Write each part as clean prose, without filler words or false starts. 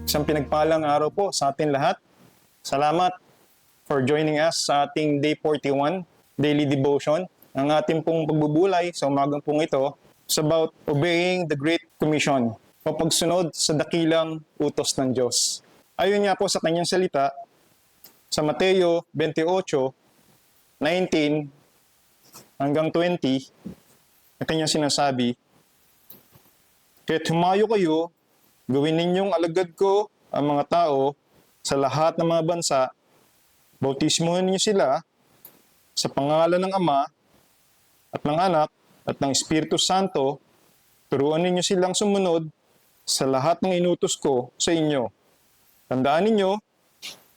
Isang pinagpalang araw po sa atin lahat. Salamat for joining us sa ating Day 41 Daily Devotion. Ang ating pong pagbubulay sa umagang pong ito is about obeying the Great Commission o pagsunod sa dakilang utos ng Diyos. Ayon nga po sa kanyang salita, sa Mateo 28:19 hanggang 20, ang kanyang sinasabi, "Kaya't humayo kayo, gawin ninyong alagad ko ang mga tao sa lahat ng mga bansa, bautismuhan niyo sila sa pangalan ng Ama at ng Anak at ng Espiritu Santo, turuan ninyo silang sumunod sa lahat ng inutos ko sa inyo. Tandaan ninyo,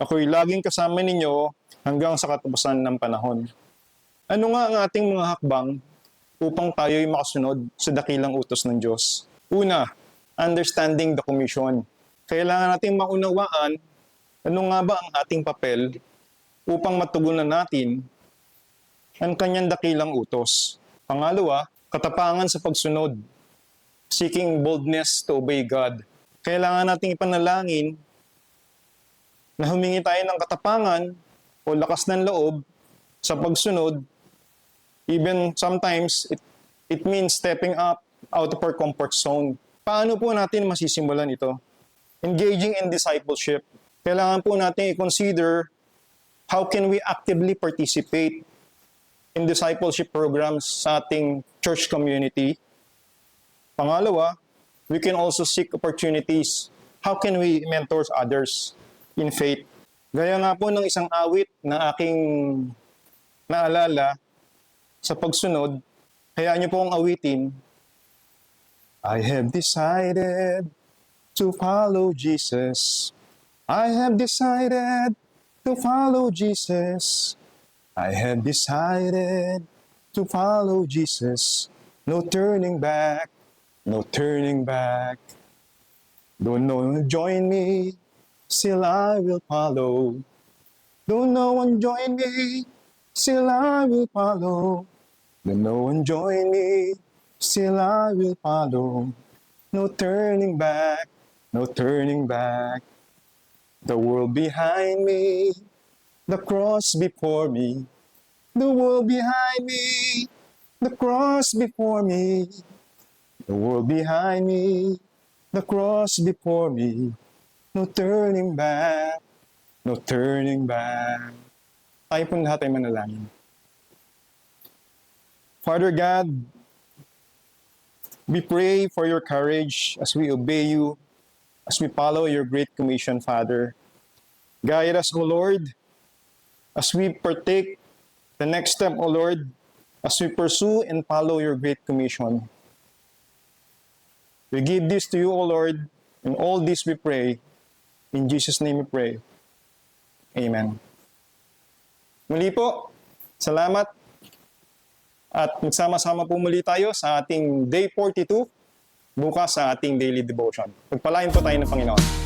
ako'y laging kasama ninyo hanggang sa katapusan ng panahon." Ano nga ang ating mga hakbang upang tayo'y makasunod sa dakilang utos ng Diyos? Una, understanding the commission. Kailangan nating maunawaan ano nga ba ang ating papel upang matugunan natin ang kanyang dakilang utos. Pangalawa, katapangan sa pagsunod. Seeking boldness to obey God. Kailangan nating ipanalangin na humingi tayo ng katapangan o lakas ng loob sa pagsunod. Even sometimes, it means stepping up out of our comfort zone. Paano po natin masisimulan ito? Engaging in discipleship. Kailangan po natin i-consider how can we actively participate in discipleship programs sa ating church community. Pangalawa, we can also seek opportunities. How can we mentor others in faith? Gaya nga po ng isang awit na aking naalala sa pagsunod, hayaan niyo po akong awitin. I have decided to follow Jesus. I have decided to follow Jesus. I have decided to follow Jesus. No turning back, no turning back. Don't no one join me, still I will follow. Don't no one join me, still I will follow. Don't no one join me, still I will follow. No turning back, no turning back. The world behind me, the cross before me. The world behind me, the cross before me. The world behind me, the cross before me. No turning back, no turning back. Tayo po lahat ay manalangin. Father God, we pray for your courage as we obey you, as we follow your great commission, Father. Guide us, O Lord, as we partake the next step, O Lord, as we pursue and follow your great commission. We give this to you, O Lord, and all this we pray. In Jesus' name we pray. Amen. Muli po, salamat. At magsama-sama po muli tayo sa ating Day 42, bukas sa ating Daily Devotion. Pagpalain po tayo ng Panginoon.